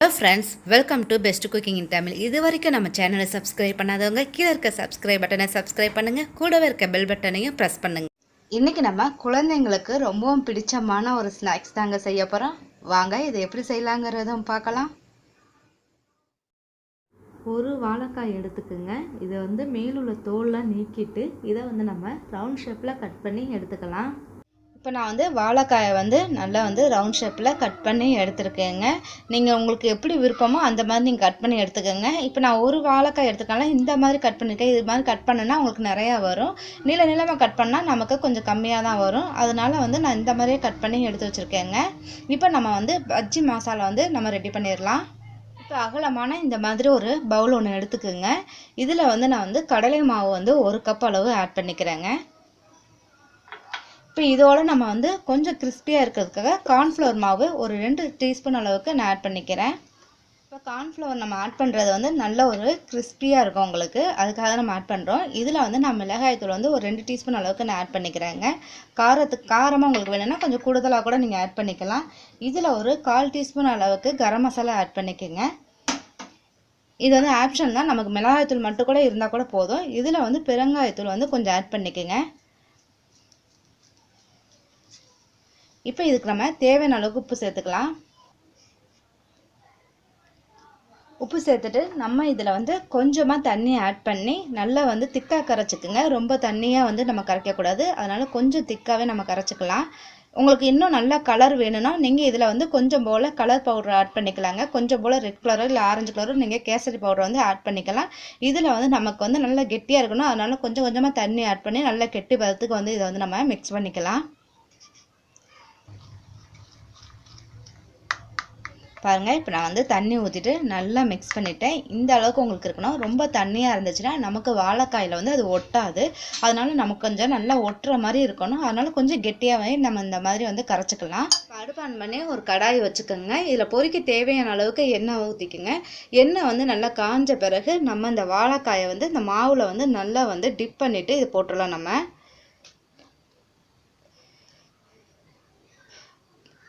Hello friends, welcome to best cooking இன் தமிழ். இது வரைக்கும் நம்ம சேனலை சப்ஸ்கிரைப் பண்ணாதவங்க கீழே இருக்க சப்ஸ்கிரைப் பட்டனை சப்ஸ்கிரைப் பண்ணுங்கள், கூடவே இருக்க பெல் பட்டனையும் ப்ரெஸ் பண்ணுங்கள். இன்றைக்கி நம்ம குழந்தைங்களுக்கு ரொம்பவும் பிடிச்சமான ஒரு ஸ்நாக்ஸ் தாங்க செய்ய போகிறோம். வாங்க இதை எப்படி செய்யலாங்கிறதும் பார்க்கலாம். ஒரு வாழைக்காய் எடுத்துக்குங்க. இதை மேலுள்ள தோல்லாம் நீக்கிட்டு இதை நம்ம ரவுண்ட் ஷேப்பில் கட் பண்ணி எடுத்துக்கலாம். இப்போ நான் வாழைக்காயை நல்லா ரவுண்ட் ஷேப்பில் கட் பண்ணி எடுத்துருக்கேங்க. நீங்கள் உங்களுக்கு எப்படி விருப்பமோ அந்த மாதிரி நீங்கள் கட் பண்ணி எடுத்துக்கோங்க. இப்போ நான் ஒரு வாழைக்காய் எடுத்துக்கலாம், இந்த மாதிரி கட் பண்ணியிருக்கேன். இது மாதிரி கட் பண்ணேன்னா உங்களுக்கு நிறையா வரும். நீளமாக கட் பண்ணால் நமக்கு கொஞ்சம் கம்மியாக தான் வரும். அதனால நான் இந்த மாதிரியே கட் பண்ணி எடுத்து வச்சுருக்கேங்க. இப்போ நம்ம பஜ்ஜி மசாலா நம்ம ரெடி பண்ணிடலாம். இப்போ அகலமான இந்த மாதிரி ஒரு பவுல் ஒன்று எடுத்துக்கோங்க. இதில் நான் கடலை மாவு 1 கப் அளவு ஆட் பண்ணிக்கிறேங்க. இப்போ இதோட நம்ம கொஞ்சம் கிறிஸ்பியாக இருக்கிறதுக்காக கார்ன்ஃப்ளவர் மாவு ஒரு 2 டீஸ்பூன் அளவுக்கு நான் ஆட் பண்ணிக்கிறேன். இப்போ கார்ன்ஃப்ளவர் நம்ம ஆட் பண்ணுறது நல்ல ஒரு கிறிஸ்பியாக இருக்கும் உங்களுக்கு, அதுக்காக நம்ம ஆட் பண்ணுறோம். இதில் நான் மிளகாய்த்தூள் ஒரு 2 டீஸ்பூன் அளவுக்கு நான் ஆட் பண்ணிக்கிறேங்க. காரமாக உங்களுக்கு வேணும்னா கொஞ்சம் கூடுதலாக கூட நீங்கள் ஆட் பண்ணிக்கலாம். இதில் ஒரு 1/4 டீஸ்பூன் அளவுக்கு கரம் மசாலா ஆட் பண்ணிக்கோங்க. இது ஆப்ஷன் தான், நமக்கு மிளகாய்த்தூள் மட்டும் கூட இருந்தால் கூட போதும். இதில் பெருங்காயத்தூள் கொஞ்சம் ஆட் பண்ணிக்கோங்க. இப்போ இதுக்கு நம்ம தேவையான அளவுக்கு உப்பு சேர்த்துக்கலாம். உப்பு சேர்த்துட்டு நம்ம இதில் கொஞ்சமாக தண்ணி ஆட் பண்ணி நல்லா திக்காக கரைச்சிக்குங்க. ரொம்ப தண்ணியாக நம்ம கரைக்கக்கூடாது, அதனால் கொஞ்சம் திக்காகவே நம்ம கரைச்சிக்கலாம். உங்களுக்கு இன்னும் நல்லா கலர் வேணும்னா நீங்கள் இதில் கொஞ்சம் போல் கலர் பவுடர் ஆட் பண்ணிக்கலாங்க. கொஞ்சம் போல் ரெட் கலரோ இல்லை ஆரஞ்சு கலரோ நீங்கள் கேசரி பவுடர் ஆட் பண்ணிக்கலாம். இதில் நமக்கு நல்லா கெட்டியாக இருக்கணும், அதனால் கொஞ்சம் கொஞ்சமாக தண்ணி ஆட் பண்ணி நல்லா கெட்டி பதத்துக்கு இதை நம்ம மிக்ஸ் பண்ணிக்கலாம். பாருங்கள், இப்போ நான் தண்ணி ஊற்றிட்டு நல்லா மிக்ஸ் பண்ணிட்டேன். இந்த அளவுக்கு உங்களுக்கு இருக்கணும். ரொம்ப தண்ணியாக இருந்துச்சுன்னா நமக்கு வாழைக்காயில் அது ஒட்டாது. அதனால நமக்கு கொஞ்சம் நல்லா ஒட்டுற மாதிரி இருக்கணும். அதனால கொஞ்சம் கெட்டியாகவே நம்ம இந்த மாதிரி கரைச்சிக்கலாம். அடுப்பு ஆன் பண்ணி ஒரு கடாய் வச்சுக்கோங்க. இதில் பொரிக்க தேவையான அளவுக்கு எண்ணெய் ஊற்றிக்குங்க. எண்ணெய் நல்லா காஞ்ச பிறகு நம்ம இந்த வாழைக்காயை இந்த மாவில் நல்லா டிப் பண்ணிவிட்டு இது போட்டுடலாம். நம்ம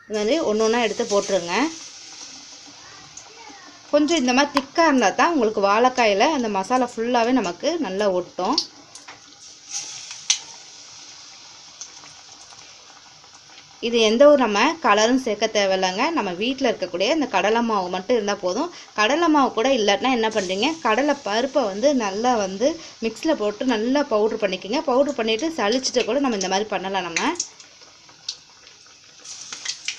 இது மாதிரி ஒன்று ஒன்றா எடுத்து போட்டுருங்க. கொஞ்சம் இந்த மாதிரி திக்காக இருந்தால் தான் உங்களுக்கு வாழைக்காயில் அந்த மசாலா ஃபுல்லாகவே நமக்கு நல்லா ஒட்டும். இது எந்த ஒரு நம்ம கலரும் சேர்க்க தேவையில்லைங்க. நம்ம வீட்டில் இருக்கக்கூடிய இந்த கடலை மாவு மட்டும் இருந்தால் போதும். கடலை மாவு கூட இல்லாட்டினா என்ன பண்ணுறீங்க, கடலை பருப்பை நல்லா மிக்ஸில் போட்டு நல்லா பவுட்ரு பண்ணிக்கோங்க. பவுட்ரு பண்ணிவிட்டு சளிச்சிட்டு கூட நம்ம இந்த மாதிரி பண்ணலாம். நம்ம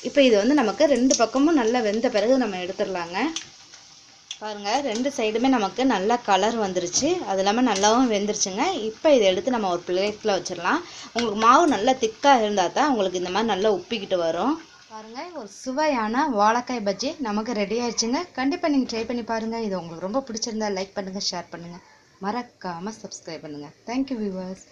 இப்போ இது நமக்கு 2 பக்கமும் நல்லா வெந்த பிறகு நம்ம எடுத்துடலாங்க. பாருங்கள், 2 சைடுமே நமக்கு நல்லா கலர் வந்துருச்சு, அது இல்லாமல் நல்லாவும் வெந்துருச்சுங்க. இப்போ இதை எடுத்து நம்ம ஒரு பிளேட்டில் வச்சிடலாம். உங்களுக்கு மாவு நல்லா திக்காக இருந்தால் தான் உங்களுக்கு இந்த மாதிரி நல்லா உப்பிக்கிட்டு வரும். பாருங்கள், ஒரு சுவையான வாழைக்காய் பஜ்ஜி நமக்கு ரெடி ஆயிடுச்சுங்க. கண்டிப்பாக நீங்கள் ட்ரை பண்ணி பாருங்கள். இது உங்களுக்கு ரொம்ப பிடிச்சிருந்தா லைக் பண்ணுங்கள், ஷேர் பண்ணுங்கள், மறக்காமல் சப்ஸ்கிரைப் பண்ணுங்கள். Thank you viewers.